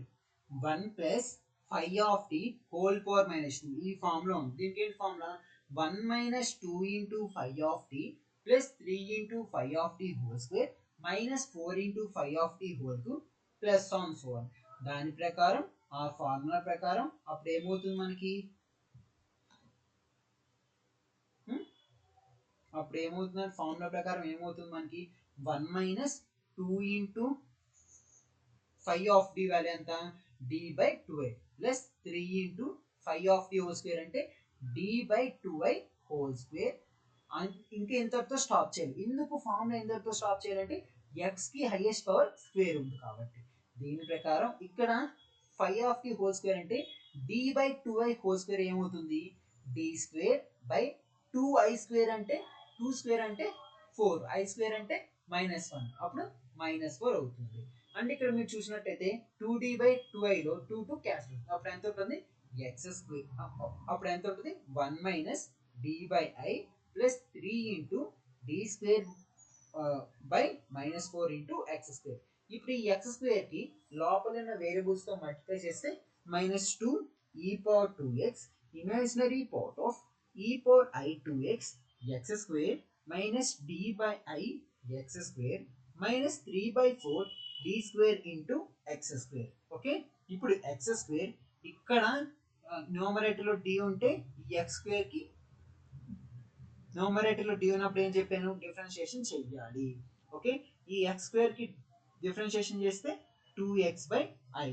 1 ప్లస్ 5 హోల్ పవర్ -2 ఈ ఫార్ములా ఉంది. దీనికి ఏంటి formula, 1 minus 2 into 5 plus 3 into 5 whole square minus 4 into 5 whole cube plus on so on. దాని ప్రకారం ఆ ఫార్ములా ప్రకారం అప్పుడు ఏమవుతుంది మనకి, అప్పుడు ఏమవుతుంది ఫార్ములా ప్రకారం ఏమవుతుంది మనకి, 1 మైనస్ 2 ఇంటూ 5 వాల్యూ ఎంత, d/2i plus 3 into 5 whole square అంటే d/2i హోల్ స్క్వేర్. ఇంకా ఎంతతో స్టాప్ చేయాలి, ఎందుకు ఫార్ములా ఎంతతో స్టాప్ చేయాలంటే ఎక్స్కి హైయెస్ట్ పవర్ స్క్వేర్ ఉంది కాబట్టి. దీని ప్రకారం ఇక్కడ 5 హోల్ స్క్వేర్ అంటే d/2i హోల్ స్క్వేర్ ఏమవుతుంది, d²/2i² అంటే 2 స్క్వేర్ అంటే 4, i² అంటే -1, అప్పుడు -4 అవుతుంది. అంటే ఇక్కడ మీరు చూసినట్టయితే 2d/2iలో 2 క్యాన్సిల్, అప్పుడు ఎంత ఉంటుంది, x², అప్పుడు ఎంత ఉంటుంది, 1 minus d/i plus 3 into d²/-4 into x². ఇప్పుడు ఈ x² కి లోపల ఉన్న వేరియబుల్స్ తో మల్టిప్లై చేస్తే -2e⁻²x imaginary part of e⁻i²x x² minus d/i x² minus 3/4 d² into x². Okay, ఇప్పుడు x² ఇక్కడ న్యూమరేటర్ లో d ఉంటే ఈ x² కి న్యూమరేటర్ లో d ఉన్నప్పుడు ఏం చెప్పాను, డిఫరెన్షియేషన్ చెయ్యాలి. ఓకే, ఈ x² కి డిఫరెన్షియేషన్ చేస్తే 2x/i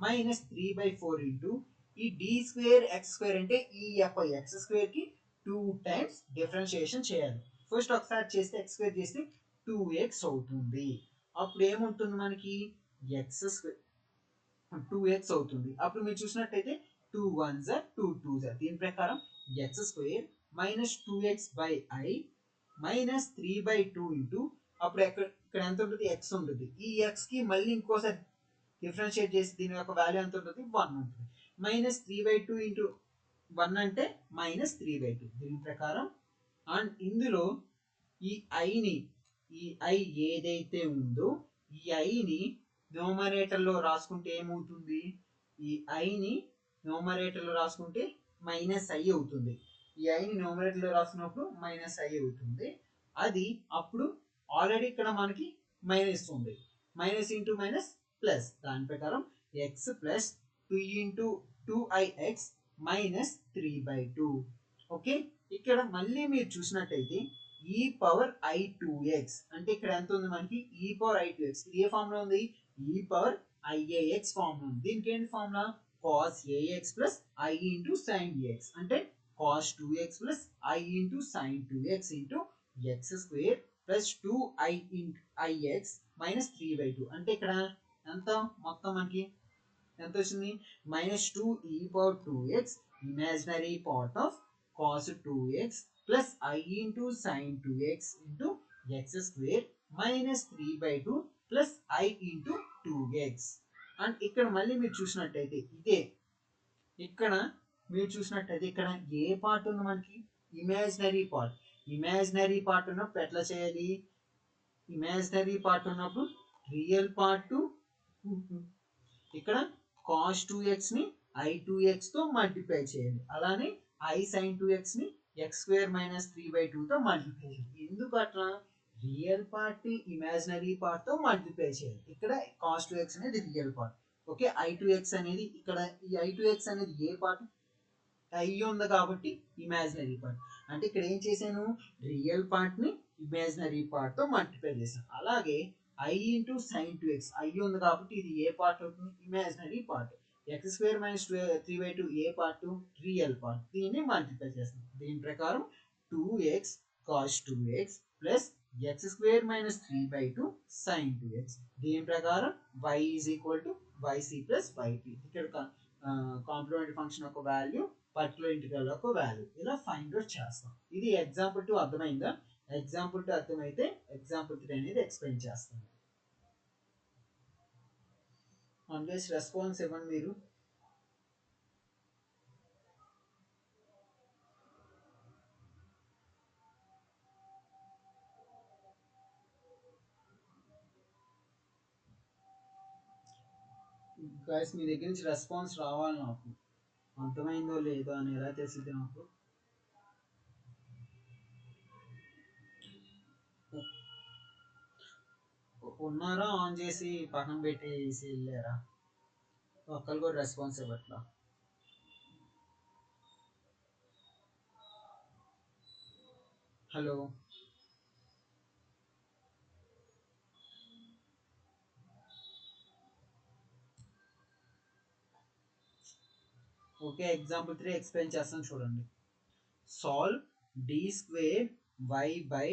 మైనస్ 3/4 ఇంటూ ఈ d²x² అంటే ఈ యొక్క x² కి 2 టైమ్స్ డిఫరెన్షియేషన్ చేయాలి. ఫస్ట్ ఒకసారి చేస్తే x² చేస్తే 2x అవుతుంది. అప్పుడు ఏముంటుంది మనకి, x² 2x అవుతుంది. అప్పుడు మీరు చూసినట్టయితే 2 1s 2 2s. దీని ప్రకారం x² minus 2x/i minus 3/2 into, అప్పుడు ఇక్కడ ఎంత ఉంటుంది, x ఉంటుంది. ఈ x కి మళ్ళీ ఇంకోసారి డిఫరెన్షియేట్ చేసి దీని యొక్క వాల్యూ ఎంత ఉంటుంది, 1 ఉంటుంది. మైనస్ 3/2 ఇంటూ 1 అంటే మైనస్ 3/2. దీని ప్రకారం అండ్ ఇందులో ఈ i ఏదైతే ఉందో ఈ iని న్యూమరేటర్ లో రాసుకుంటే ఏమవుతుంది, ఈ iని న్యూమరేటర్ లో రాసుకుంటే -i అవుతుంది. ఈ iని న్యూమరేటర్ లో రాసుకున్నప్పుడు -i అవుతుంది. అది అప్పుడు ఆల్రెడీ ఇక్కడ మనకి మైనస్ ఉంది, మైనస్ ఇంటూ మైనస్ ప్లస్. దాని ప్రకారం x plus 2 into 2ix minus 3/2. Okay, ఇక్కడ మళ్ళీ మీరు చూసినట్టయితే e⁻i²x అంటే ఇక్కడ ఎంత ఉంది మనకి, e⁻i²x. ఇది ఏ ఫార్ములా ఉంది, e⁻iax ఫార్ములా ఉంది. దీనికి ఏంటి formula, cos ax plus i into sin ax అంటే cos 2x plus i into sin 2x into x² plus 2ix minus 3/2. అంటే ఇక్కడ ఎంత మొత్తం మనకి ఎంత వచ్చింది, -2e⁻2x imaginary part of cos 2x plus I into sin 2x into x square minus 3/2 plus I into 2x. And ఇక్కడ మళ్ళీ మీరు చూసినట్టయితే ఇదే ఇక్కడ మీరు చూసినట్టయితే ఇక్కడ ఏ పార్ట్ ఉంది మనకి ఇమాజినరీ పార్ట్ ఉన్నప్పుడు ఎట్లా చేయాలి ఇమాజినరీ పార్ట్ ఉన్నప్పుడు రియల్ పార్ట్ ఇక్కడ cos 2x ని i2x తో మల్టిప్లై చేయాలి అలానే i sin 2x ని x² - 3/2 తో మల్టిప్లై చేయాలి ఎందుకు అట్లా రియల్ పార్ట్ ఇమాజినరీ పార్ట్ తో మల్టిప్లై చేయాలి ఇక్కడ cos 2x అనేది రియల్ పార్ట్ ఓకే i2x అనేది ఇక్కడ ఈ i2x అనేది ఏ పార్ట్ i ఉంది కాబట్టి ఇమాజినరీ పార్ట్ అంటే ఇక్కడ ఏం చేశాను రియల్ పార్ట్ ని ఇమాజినరీ పార్ట్ తో మల్టిప్లై చేశాను అలాగే i into sin 2x i ఉంది కాబట్టి ఇది ఏ పార్ట్ అవుతుంది ఇమాజినరీ పార్ట్ x² - 3/2 ఏ పార్ట్ రియల్ పార్ట్ దీన్ని మల్టిప్లై చేస్తాం దీని ప్రకారం 2x cos 2x plus x² - 3/2 sin 2x దీని ప్రకారం y is equal to yc plus yp ఇక్కడ కాంప్లిమెంటరీ ఫంక్షన్ యొక్క వాల్యూ పర్టికులర్ ఇంటిగ్రల్ యొక్క వాల్యూ ఇలా ఫైండ్ అవుట్ చేస్తాం ఇది ఎగ్జాంపుల్ 2 అర్థమైందా ఎగ్జాంపుల్ 2 అర్థమైతే ఎగ్జాంపుల్ 3 అనేది ఎక్స్ప్లెయిన్ చేస్తాను ఆన్లైస్ రెస్పాన్స్ ఇవ్వండి మీరు గైస్ మీ దగ్గర నుంచి రెస్పాన్స్ రావాలి నాకు అర్థమైందో లేదో అని ఎలా తెలిసింది నాకు ఉన్నారా ఆన్ చేసి పక్కన పెట్టేసి వెళ్ళారా ఒక్కరు కూడా రెస్పాన్స్ ఇవ్వట్లా హలో ఓకే ఎగ్జాంపుల్ 3 ఎక్స్ప్లెయిన్ చేస్తాను చూడండి solve d² y by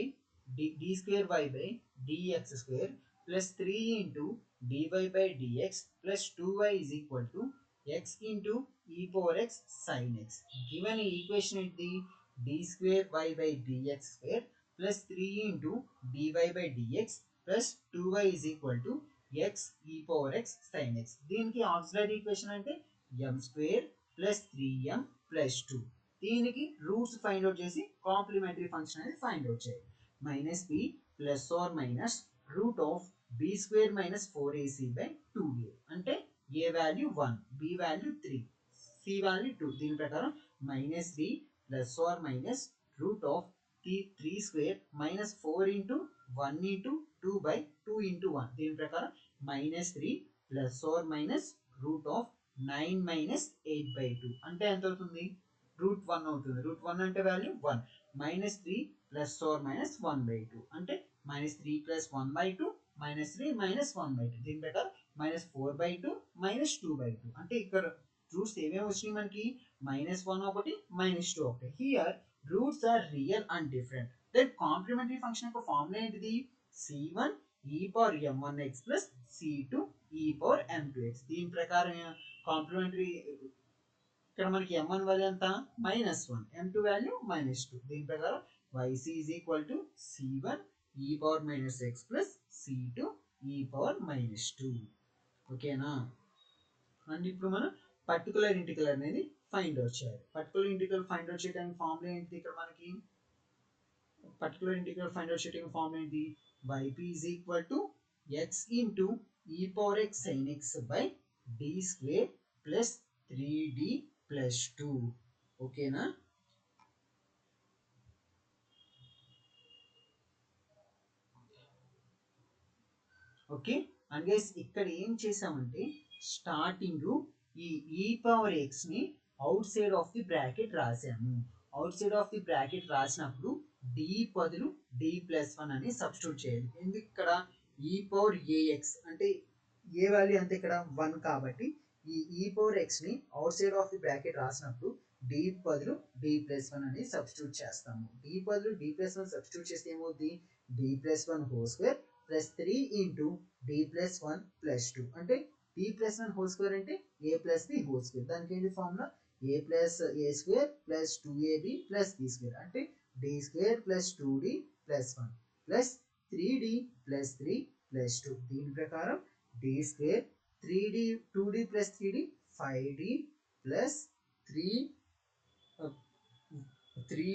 dx² plus 3 into dy by dx plus 2y is equal to x into e power x sin x given equation is the d² y by dx² plus 3 into dy by dx plus 2y is equal to x e power x sin x దీనికి auxiliary equation అంటే m² plus 3m plus 2 దీనికి roots find out చేసి complementary function అనేది find out చేయాలి minus b plus or minus root of b² - 4ac by 2a అంటే a value 1 b value 3 c value 2 దీని ప్రకారం minus b plus or minus root of 3² - 4 into 1 into 2 by 2 into 1 దీని ప్రకారం minus 3 plus or minus root of 9 minus 8 by 2 అంటే ఎంత అవుతుంది root 1 అవుతుంది root 1 అంటే value 1 minus 3 plus or minus 1 by 2 అంటే minus 3 plus 1 by 2 minus 3 minus 1 by 2 దీని ప్రకారం మైనస్ 4 by 2 మైనస్ 2 by 2 అంటే ఇక్కడ రూట్స్ ఏమేమి వచ్చినాయి మనకి మైనస్ 1 ఒకటి మైనస్ 2 ఒకటి here roots are real and different then complementary function యొక్క ఫార్ములా ఏంటిది c1 e power m1x plus c2 e power m2x దీని ప్రకారం కాంప్లిమెంటరీ ఇక్కడ మనకి m1 వాల్యూ ఎంత -1 m2 వాల్యూ -2 దీని ప్రకారం yc is equal to c1 e power -x plus c2 e power -2 ఓకేనా అండ్ ఇప్పుడు మనం పర్టికులర్ ఇంటిగ్రల్ అనేది ఫైండ్ అవుట్ చేయాలి పర్టికులర్ ఇంటిగ్రల్ ఫైండ్ అవుట్ చేయడానికి ఫార్ములా ఏంటి ఇక్కడ మనకి పర్టికులర్ ఇంటిగ్రల్ ఫైండ్ అవుట్ చేయడానికి ఫార్ములా ఏంటి yp is equal to x into e power x sin x by d square plus 3d plus 2 ఓకేనా okay and guys ఇక్కడ ఏం చేసామంటే స్టార్టింగ్ ఈ e పవర్ x ని outside of the bracket రాసాము outside of the bracket రాసినప్పుడు d బదులు d plus 1 అని సబ్స్టిట్యూట్ చేయాలి ఎందుకు ఇక్కడ e పవర్ ax అంటే ఏ వాల్యూ అంతే ఇక్కడ 1 కాబట్టి ఈ e పవర్ x ని outside of the bracket రాసినప్పుడు d బదులు d ప్లస్ 1 అని సబ్స్టిట్యూట్ చేస్తాము d బదులు d ప్లస్ 1 సబ్స్టిట్యూట్ చేస్తే ఏమవుతుంది d plus 1 whole square plus 3 into d plus 1 plus 2 అంటే d ప్లస్ 1 హోల్ స్క్వేర్ అంటే a plus b whole square దానికి ఏంటి formula a plus a square plus 2ab plus b square అంటే d square plus 2d plus 1 plus 3d plus 3 plus 2. దీని ప్రకారం d square 3d 2d plus 3d 5d plus 3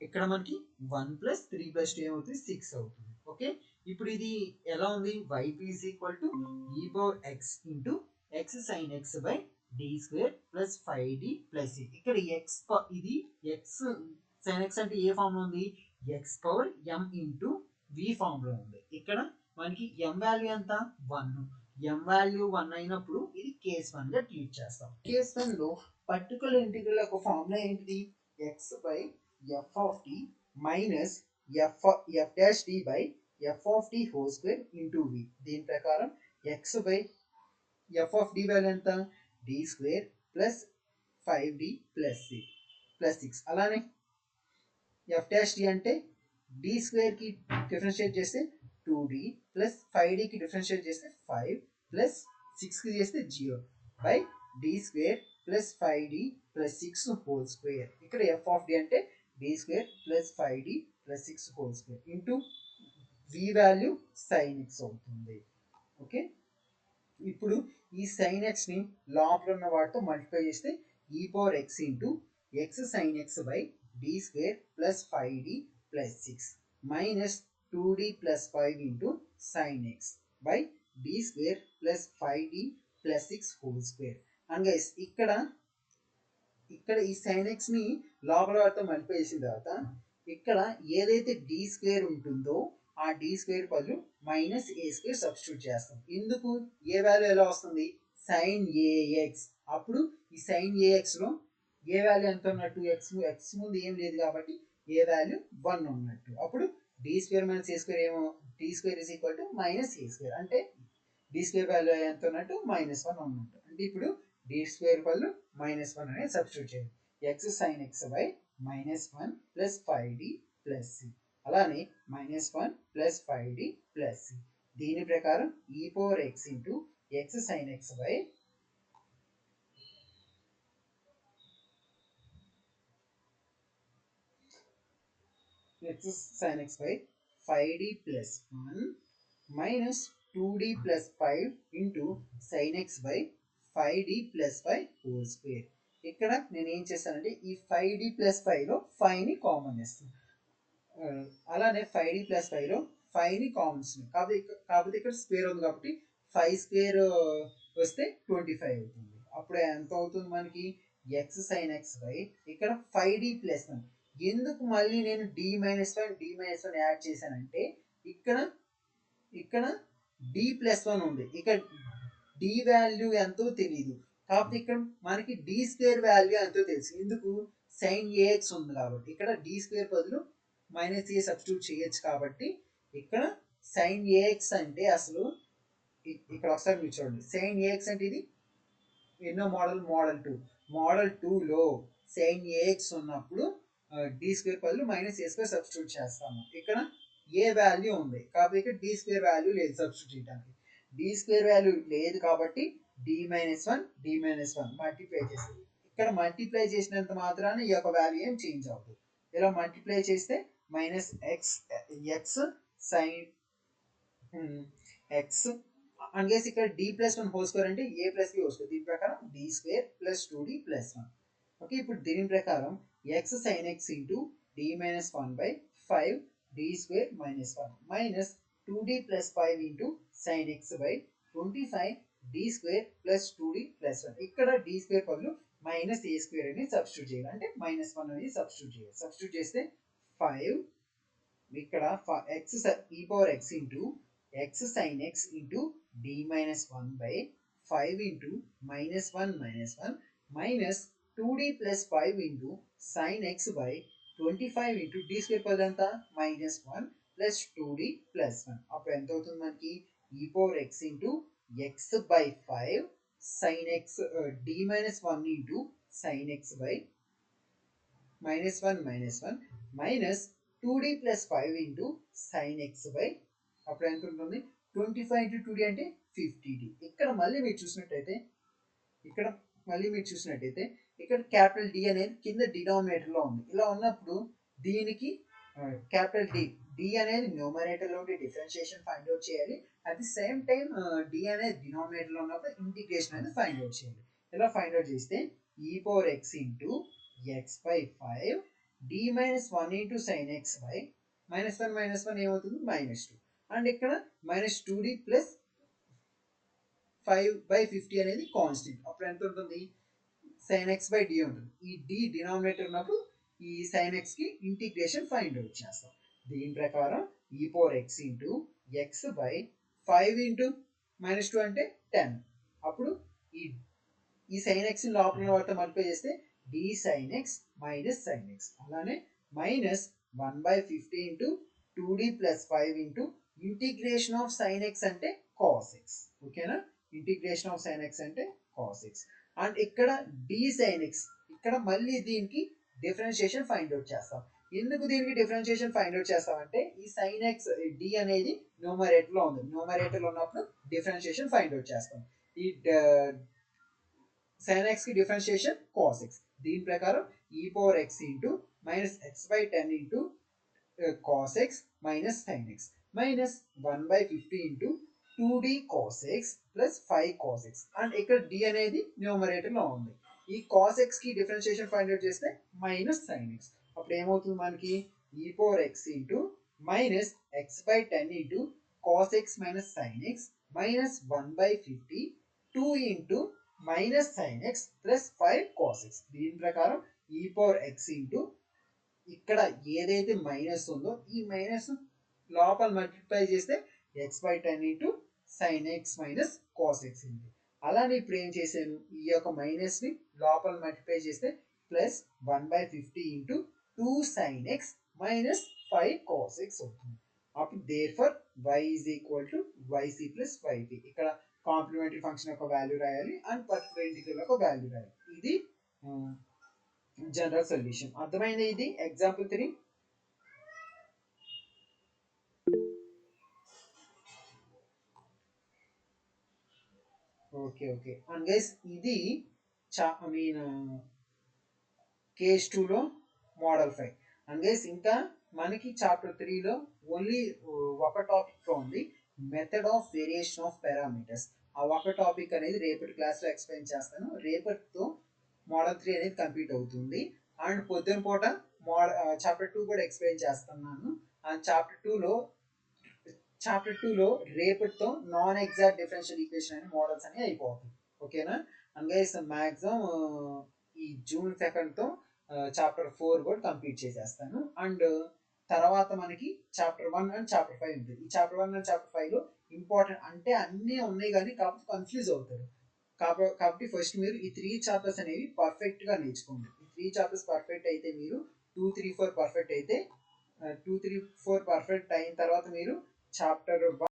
ఇక్కడ మనకి 1 plus 3 plus 2 ఏమవుతుంది 6 అవుతుంది. Okay, ఇప్పుడు ఇది ఎలా ఉంది yp is equal to e power x into x sine x by d square plus 5d plus ఇక్కడ ఎక్స్ ఇది ఎక్స్ సైన్ ఎక్స్ అంటే ఏ ఫామ్ లో ఉంది ఎక్స్ పవర్ ఎం ఇంటూ వి ఫామ్ లో ఉంది. ఇక్కడ మనకి ఎం వాల్యూ ఎంత 1, ఎం వాల్యూ 1 అయినప్పుడు ఇది కేస్ 1 గా ట్రీట్ చేస్తాం. కేస్ 1 లో పర్టికులర్ ఇంటిగ్రల్ యొక్క ఫార్ములా ఏంటిది x by F of t minus f dash d by F of t whole square into v. దీని ప్రకారం x by F of d value ఎంత d square plus 5d plus 6. అలానే f dash d అంటే d square కి differentiate చేస్తే 2d plus 5d కి differentiate చేస్తే 5 plus 6 కి చేస్తే 0 by d square plus 5d plus 6 whole square. ఇక్కడ ఎఫ్ ఆఫ్ డి అంటే d square plus 5d plus 6 whole square into v value sine x అవుతుంది. Okay, ఇప్పుడు ఈ సైన్ ఎక్స్ ని లోపల ఉన్న వాటితో మల్టిప్లై చేస్తే e power x into x sine x by d square plus 5d plus 6 minus 2d plus 5 into sine x by d square plus 5d plus 6 whole square. And guys ఇక్కడ ఈ sign X ని లోపల వాటితో multiply చేసిన తర్వాత ఇక్కడ ఏదైతే D square ఉంటుందో ఆ డి స్క్వేర్ బదులు మైనస్ ఏ స్క్వేర్ సబ్స్టిట్యూట్ చేస్తాం. ఎందుకు ఏ వాల్యూ ఎలా వస్తుంది సైన్ ఏఎక్స్. అప్పుడు ఈ సైన్ ఏఎక్స్ లో ఏ వాల్యూ ఎంత ఉన్నట్టు ఎక్స్ ముందు ఏం లేదు కాబట్టి ఏ వాల్యూ 1 ఉన్నట్టు. అప్పుడు d square minus a square ఏమో d square is equal to minus a square అంటే డి స్క్వేర్ వాల్యూ ఎంత ఉన్నట్టు -1 ఉన్నట్టు. అంటే ఇప్పుడు డి స్క్వేర్ బదులు -1 అనేది సబ్స్టిట్యూట్ చేయాలి. X sine x by -1 plus 5d plus c. అలానే -1 ప్లస్ 5d ప్లస్ సి. దీని ప్రకారం e power x into x sine x by x sine x by 5d plus 1 minus 2d plus 5 into sine x by 5d plus 5 whole square. ఇక్కడ నేను ఏం చేస్తానంటే ఈ 5d plus 5 లో 5 ని common వేస్తాను. అలానే 5d ప్లస్ 5 లో 5 ని కామన్ ఇస్తుంది కాకపోతే ఇక్కడ స్క్వేర్ ఉంది కాబట్టి 5 స్క్వేర్ వస్తే 25 అవుతుంది. అప్పుడు ఎంత అవుతుంది మనకి ఎక్స్ సైన్ ఎక్స్ బై ఇక్కడ 5d ప్లస్ 1. ఎందుకు మళ్ళీ నేను d మైనస్ 1 యాడ్ చేశానంటే ఇక్కడ d ప్లస్ 1 ఉంది, ఇక్కడ d వాల్యూ ఎంతో తెలియదు కాబట్టి ఇక్కడ మనకి d స్క్వేర్ వాల్యూ ఎంతో తెలుసు. ఎందుకు సైన్ ఏఎక్స్ ఉంది కాబట్టి ఇక్కడ d స్క్వేర్ బదులు మైనస్ ఏ సబ్స్టిట్యూట్ చేయొచ్చు. కాబట్టి ఇక్కడ సైన్ ఏఎక్స్ అంటే అసలు ఇక్కడ ఒకసారి మీరు చూడండి సైన్ ఏఎక్స్ అంటే ఇది ఎన్నో మోడల్ 2లో సైన్ ఏఎక్స్ ఉన్నప్పుడు డి స్క్వేర్ బదులు మైనస్ ఏ స్క్వేర్ సబ్స్టిట్యూట్ చేస్తాము. ఇక్కడ ఏ వాల్యూ ఉంది కాబట్టి ఇక్కడ డి స్క్వేర్ వాల్యూ లేదు సబ్స్టిట్యూట్ చేయడానికి. డి స్క్వేర్ వాల్యూ లేదు కాబట్టి డి మైనస్ వన్ మల్టిప్లై చేసేది. ఇక్కడ మల్టిప్లై చేసినంత మాత్రాన ఈ యొక్క వాల్యూ ఏం చేంజ్ అవుతుంది. ఇలా మల్టిప్లై చేస్తే minus x sine x and ఇక్కడ డి ప్లస్ 1 హోల్ స్క్వేర్ అంటే a plus b whole square. దీని ప్రకారం d square plus 2d plus 1. Okay, ఇప్పుడు దీని ప్రకారం x sine x into d minus 1 by 5 d square minus 1 minus 2d plus 5 into sine x by 25 d square plus 2d plus 1. ఇక్కడ d square బదులు minus a square అని substitute చేయాలి. అంటే -1 అనేది substitute చేయాలి. సబ్స్టిట్యూట్ చేస్తే 5 ఇక్కడ x e power x into x sine x into d minus 1 by 5 into -1 minus 2d plus 5 into sine x by 25 into d square పదం ఎంత -1 ప్లస్ 2d ప్లస్ 1. అప్పుడు ఎంత అవుతుంది మనకి ఈ power x into x by 5 sine x d minus 1 into sine x by -1 minus 2d plus 5 into sine x by అప్పుడు ఎంత ఉంటుంది 25 ఇంటూ 2d అంటే 50d. ఇక్కడ మళ్ళీ మీరు చూసినట్టయితే ఇక్కడ క్యాపిటల్ డి అనేది కింద డినామినేటర్లో ఉంది. ఇలా ఉన్నప్పుడు దీనికి క్యాపిటల్ డి అనేది న్యూమరేటర్లో ఉండి డిఫరెన్షియేషన్ ఫైండ్ అవుట్ చేయాలి. At the same time d అనేది డినామినేటర్లో ఉన్నప్పుడు ఇంటిగ్రేషన్ అనేది ఫైండ్ అవుట్ చేయాలి. ఇలా ఫైండ్ అవుట్ చేస్తే e power x into x by 5 d minus 1 into sin x by -1 ఏమవుతుంది -2 అండ్ ఇక్కడ -2d ప్లస్ 5/50 అనేది కాన్స్టెంట్. అప్పుడు ఎంత ఉంటుంది sin x by d ఉంటుంది. ఈ d డినామినేటర్ ఉన్నప్పుడు ఈ sin x కి ఇంటిగ్రేషన్ ఫైండ్ అవుట్ చేస్తాం. దీని ప్రకారం e power x into x by 5 into -2 అంటే 10. అప్పుడు ఈ sin x లోపల వాటితో మల్టిప్లై చేస్తే d sin x minus sin x. అలానే -1/50 into 2d plus 5 into integration of sin x అంటే cos x. ఓకేనా, ఇంటిగ్రేషన్ ఆఫ్ sin x అంటే cos x. అండ్ ఇక్కడ d sin x, ఇక్కడ మళ్ళీ దీనికి డిఫరెన్షియేషన్ ఫైండ్ అవుట్ చేస్తాం. ఎందుకు దీనికి డిఫరెన్షియేషన్ ఫైండ్ అవుట్ చేస్తామంటే ఈ sin x d అనేది న్యూమరేటర్ లో ఉంది. న్యూమరేటర్ లో ఉన్నప్పుడు డిఫరెన్షియేషన్ ఫైండ్ అవుట్ చేస్తాం. ఈ sin x కి డిఫరెన్షియేషన్ cos x. దీని ప్రకారం e power x into minus x by 10 into cos x minus sin x minus 1/50 into 2d cos x plus 5 cos x. And ఇక్కడ d అనేది numerator లో ఉంది. ఈ cos x కి differentiation find out చేస్తే minus sin x. అప్పుడు ఏమవుతుంది మనకి e power x into minus x by 10 into cos x minus sin x minus 1/50 2 into minus sin x plus 5 cos x. దీని ప్రకారం e power x into ఇక్కడ ఏదైతే minus ఉందో ఈ మైనస్ లోపల మల్టిప్లై చేస్తే x by 10 into sin x minus cos x ఉంది. అలానే ఇప్పుడు ఏం చేశాను, ఈ యొక్క మైనస్ ని లోపల మల్టిప్లై చేస్తే plus 1/50 into 2 sin x minus 5 cos x అవుతుంది. అప్పుడు therefore y is equal to yc plus yp. ఇక్కడ కాంప్లిమెంటరీ ఫంక్షన్ యొక్క వాల్యూ రాయాలి అండ్ పర్టికులర్ ఇంటిగ్రల్ యొక్క వాల్యూ రాయాలి. ఇది జనరల్ సొల్యూషన్. అర్థమైంది ఇది ఎగ్జాంపుల్ 3. ఓకే అండ్ గైస్ ఇది కేస్ 2లో మోడల్ 5. అండ్ గైస్ ఇంకా మనకి చాప్టర్ 3లో ఓన్లీ ఒక టాపిక్ ఉంది, method of variation of parameters. ఆ ఒక టాపిక్ అనేది రేపటి క్లాస్లో ఎక్స్ప్లెయిన్ చేస్తాను. రేపటితో మోడల్ 3 అనేది కంప్లీట్ అవుతుంది. అండ్ పొద్దున పూట చాప్టర్ 2 కూడా ఎక్స్ప్లెయిన్ చేస్తున్నాను. అండ్ చాప్టర్ 2లో రేపటితో నాన్ ఎగ్జాక్ట్ డిఫరెన్షియల్ ఈక్వేషన్ అనే మోడల్స్ అనేవి అయిపోతాయి. ఓకేనా, అండ్ గైస్ మ్యాక్సిమం ఈ జూన్ 2తో చాప్టర్ 4 కూడా కంప్లీట్ చేసేస్తాను. అండ్ తర్వాత మనకి చాప్టర్ 1 అండ్ చాప్టర్ 5 ఉంటుంది. ఈ చాప్టర్ 1 అండ్ చాప్టర్ 5లో ఇంపార్టెంట్ అంటే అన్నీ ఉన్నాయి కానీ కాకపోతే కన్ఫ్యూజ్ అవుతారు. కాబట్టి ఫస్ట్ మీరు ఈ 3 చాప్టర్స్ అనేవి పర్ఫెక్ట్ గా నేర్చుకోండి. ఈ 3 చాప్టర్స్ పర్ఫెక్ట్ అయితే మీరు 2, 3, 4 పర్ఫెక్ట్ అయితే 2, 3, 4 పర్ఫెక్ట్ అయిన తర్వాత మీరు చాప్టర్